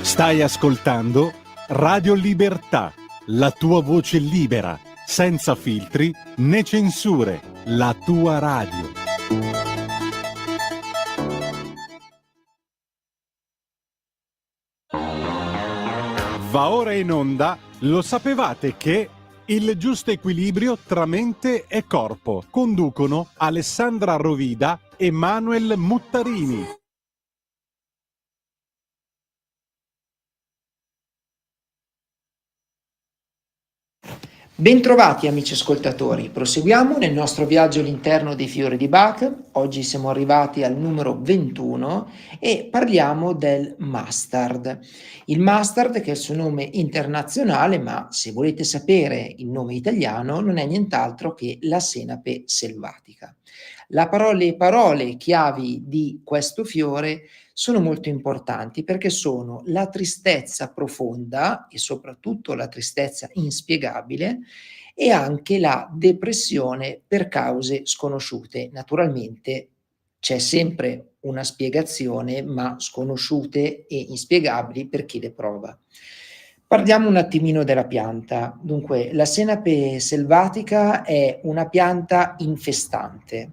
Stai ascoltando Radio Libertà, la tua voce libera, senza filtri né censure, la tua radio. Va ora in onda, lo sapevate che il giusto equilibrio tra mente e corpo conducono Alessandra Rovida e Manuel Muttarini. Bentrovati amici ascoltatori, proseguiamo nel nostro viaggio all'interno dei fiori di Bach. Oggi siamo arrivati al numero 21 e parliamo del mustard. Il mustard, che è il suo nome internazionale, ma se volete sapere il nome italiano, non è nient'altro che la senape selvatica. Le parole chiavi di questo fiore sono molto importanti perché sono la tristezza profonda e soprattutto la tristezza inspiegabile e anche la depressione per cause sconosciute. Naturalmente c'è sempre una spiegazione, ma sconosciute e inspiegabili per chi le prova. Parliamo un attimino della pianta. Dunque, la senape selvatica è una pianta infestante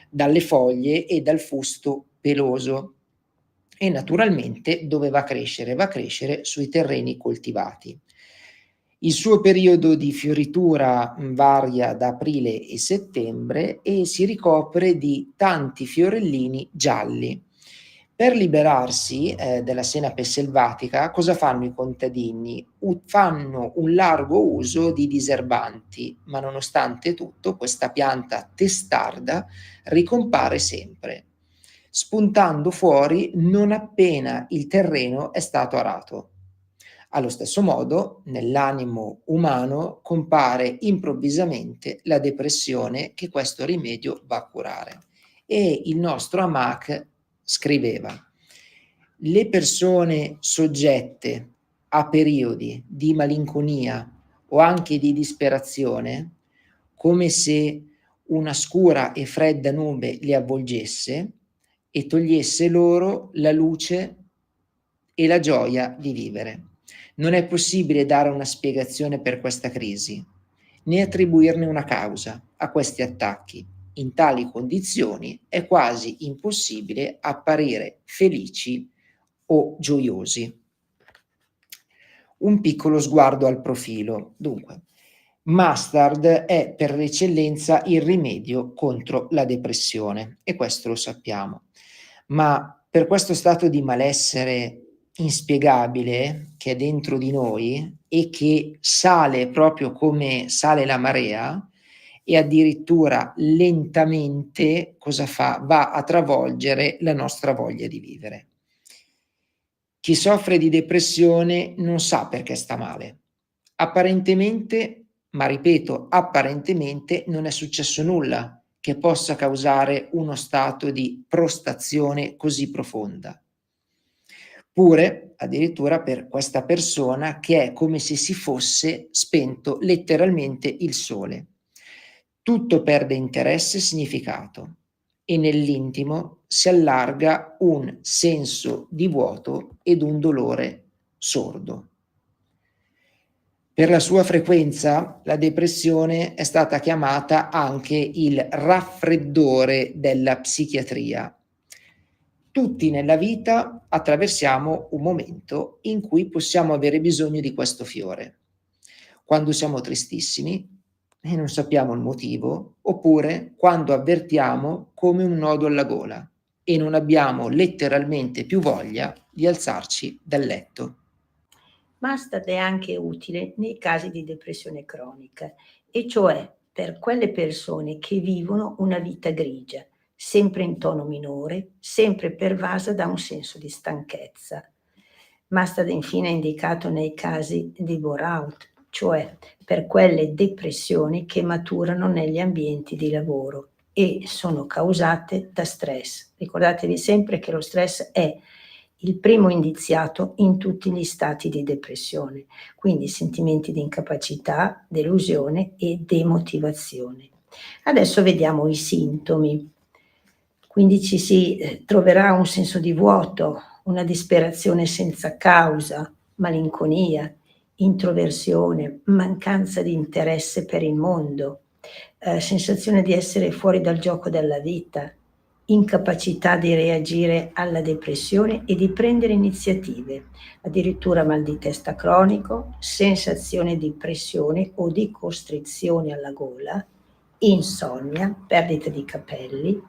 dalle foglie e dal fusto peloso e naturalmente dove va a crescere? Va a crescere sui terreni coltivati. Il suo periodo di fioritura varia da aprile e settembre e si ricopre di tanti fiorellini gialli. Per liberarsi della senape selvatica, cosa fanno i contadini? Fanno un largo uso di diserbanti, ma nonostante tutto questa pianta testarda ricompare sempre, spuntando fuori non appena il terreno è stato arato. Allo stesso modo, nell'animo umano compare improvvisamente la depressione che questo rimedio va a curare. E il nostro Amac scriveva: le persone soggette a periodi di malinconia o anche di disperazione, come se una scura e fredda nube le avvolgesse e togliesse loro la luce e la gioia di vivere. Non è possibile dare una spiegazione per questa crisi, né attribuirne una causa a questi attacchi. In tali condizioni è quasi impossibile apparire felici o gioiosi. Un piccolo sguardo al profilo. Dunque, mustard è per eccellenza il rimedio contro la depressione e questo lo sappiamo. Ma per questo stato di malessere inspiegabile che è dentro di noi e che sale proprio come sale la marea e addirittura lentamente cosa fa? Va a travolgere la nostra voglia di vivere. Chi soffre di depressione non sa perché sta male. Apparentemente, ma ripeto, apparentemente non è successo nulla che possa causare uno stato di prostrazione così profonda. Pure, addirittura per questa persona che è come se si fosse spento letteralmente il sole. Tutto perde interesse e significato e nell'intimo si allarga un senso di vuoto ed un dolore sordo. Per la sua frequenza, la depressione è stata chiamata anche il raffreddore della psichiatria. Tutti nella vita attraversiamo un momento in cui possiamo avere bisogno di questo fiore. Quando siamo tristissimi e non sappiamo il motivo, oppure quando avvertiamo come un nodo alla gola e non abbiamo letteralmente più voglia di alzarci dal letto. Mustard è anche utile nei casi di depressione cronica, e cioè per quelle persone che vivono una vita grigia, sempre in tono minore, sempre pervasa da un senso di stanchezza. Mustard infine è indicato nei casi di bore-out, cioè per quelle depressioni che maturano negli ambienti di lavoro e sono causate da stress. Ricordatevi sempre che lo stress è il primo indiziato in tutti gli stati di depressione, quindi sentimenti di incapacità, delusione e demotivazione. Adesso vediamo i sintomi. Quindi ci si troverà un senso di vuoto, una disperazione senza causa, malinconia, introversione, mancanza di interesse per il mondo, sensazione di essere fuori dal gioco della vita, incapacità di reagire alla depressione e di prendere iniziative, addirittura mal di testa cronico, sensazione di pressione o di costrizione alla gola, insonnia, perdita di capelli,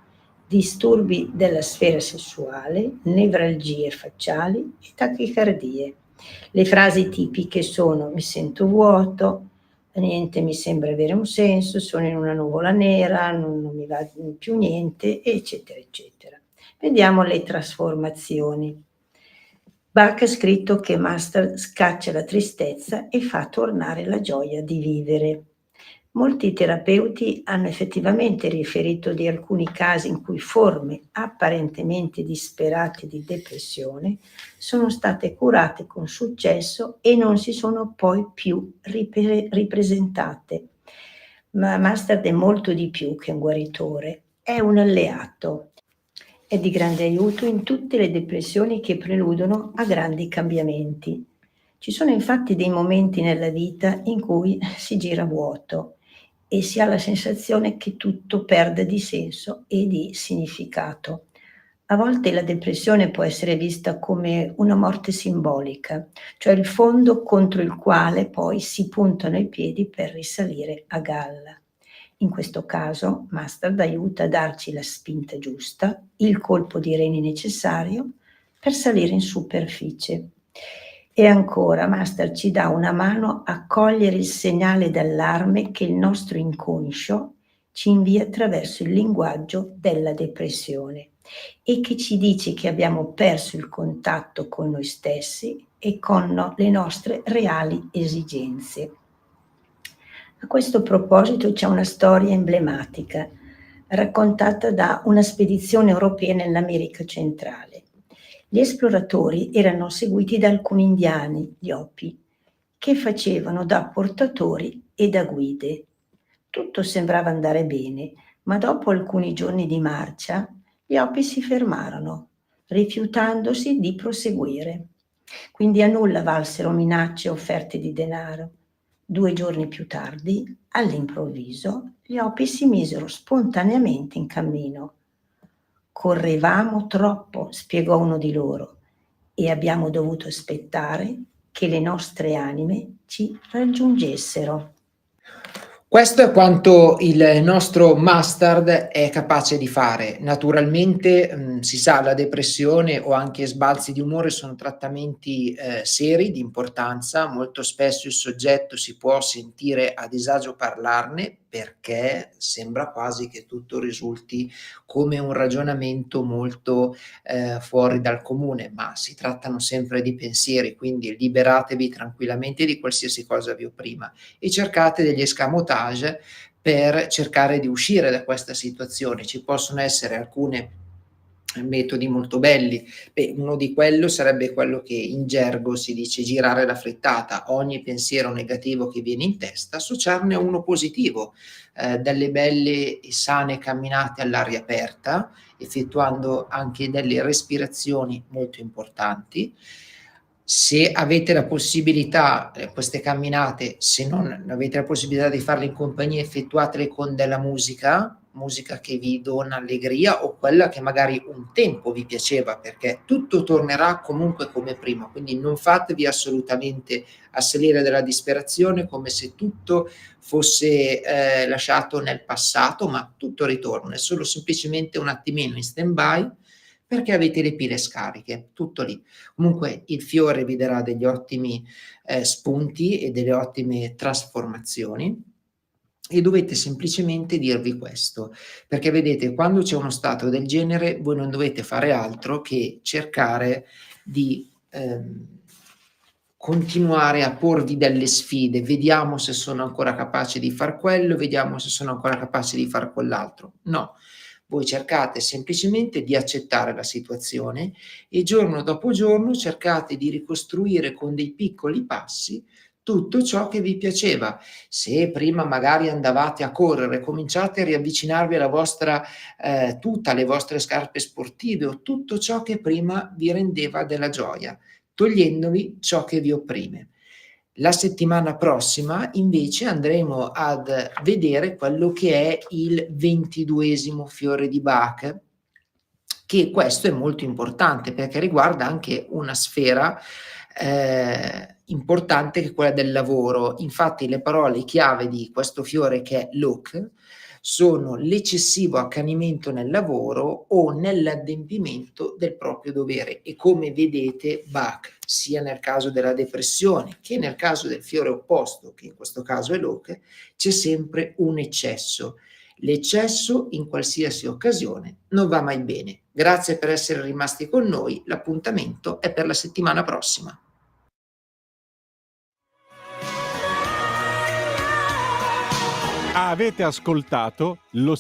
disturbi della sfera sessuale, nevralgie facciali e tachicardie. Le frasi tipiche sono: mi sento vuoto, niente mi sembra avere un senso, sono in una nuvola nera, non mi va più niente, eccetera, eccetera. Vediamo le trasformazioni. Bach ha scritto che Mustard scaccia la tristezza e fa tornare la gioia di vivere. Molti terapeuti hanno effettivamente riferito di alcuni casi in cui forme apparentemente disperate di depressione sono state curate con successo e non si sono poi più ripresentate. Ma Mustard è molto di più che un guaritore, è un alleato. È di grande aiuto in tutte le depressioni che preludono a grandi cambiamenti. Ci sono infatti dei momenti nella vita in cui si gira a vuoto e si ha la sensazione che tutto perde di senso e di significato. A volte la depressione può essere vista come una morte simbolica, cioè il fondo contro il quale poi si puntano i piedi per risalire a galla. In questo caso Mustard aiuta a darci la spinta giusta, il colpo di reni necessario per salire in superficie. E ancora Mustard ci dà una mano a cogliere il segnale d'allarme che il nostro inconscio ci invia attraverso il linguaggio della depressione e che ci dice che abbiamo perso il contatto con noi stessi e con le nostre reali esigenze. A questo proposito c'è una storia emblematica raccontata da una spedizione europea nell'America centrale. Gli esploratori erano seguiti da alcuni indiani, gli Hopi, che facevano da portatori e da guide. Tutto sembrava andare bene, ma dopo alcuni giorni di marcia gli Hopi si fermarono, rifiutandosi di proseguire. Quindi a nulla valsero minacce e offerte di denaro. 2 giorni più tardi, all'improvviso, gli Hopi si misero spontaneamente in cammino. Correvamo troppo, spiegò uno di loro, e abbiamo dovuto aspettare che le nostre anime ci raggiungessero. Questo è quanto il nostro Mustard è capace di fare. Naturalmente, si sa, la depressione o anche sbalzi di umore sono trattamenti, seri, di importanza. Molto spesso il soggetto si può sentire a disagio parlarne, perché sembra quasi che tutto risulti come un ragionamento molto, fuori dal comune, ma si trattano sempre di pensieri, quindi liberatevi tranquillamente di qualsiasi cosa vi opprima e cercate degli escamotage per cercare di uscire da questa situazione. Ci possono essere alcune metodi molto belli. Uno di quello sarebbe quello che in gergo si dice girare la frittata: ogni pensiero negativo che viene in testa, associarne a uno positivo, delle belle e sane camminate all'aria aperta, effettuando anche delle respirazioni molto importanti. Se avete la possibilità, queste camminate, se non avete la possibilità di farle in compagnia, effettuatele con della musica, musica che vi dona allegria o quella che magari un tempo vi piaceva, perché tutto tornerà comunque come prima, quindi non fatevi assolutamente assalire dalla disperazione come se tutto fosse lasciato nel passato, ma tutto ritorna, è solo semplicemente un attimino in stand-by perché avete le pile scariche, tutto lì. Comunque il fiore vi darà degli ottimi spunti e delle ottime trasformazioni e dovete semplicemente dirvi questo, perché vedete, quando c'è uno stato del genere voi non dovete fare altro che cercare di continuare a porvi delle sfide, vediamo se sono ancora capace di far quello, vediamo se sono ancora capace di far quell'altro. No, voi cercate semplicemente di accettare la situazione e giorno dopo giorno cercate di ricostruire con dei piccoli passi tutto ciò che vi piaceva. Se prima magari andavate a correre, cominciate a riavvicinarvi alla vostra tuta, alle vostre scarpe sportive o tutto ciò che prima vi rendeva della gioia, togliendovi ciò che vi opprime. La settimana prossima invece andremo ad vedere quello che è il 22esimo fiore di Bach, che questo è molto importante perché riguarda anche una sfera importante che è quella del lavoro. Infatti le parole chiave di questo fiore, che è Loc, sono l'eccessivo accanimento nel lavoro o nell'adempimento del proprio dovere, e come vedete Bach, sia nel caso della depressione che nel caso del fiore opposto, che in questo caso è Loc, c'è sempre un eccesso. L'eccesso in qualsiasi occasione non va mai bene. Grazie per essere rimasti con noi, l'appuntamento è per la settimana prossima. Avete ascoltato lo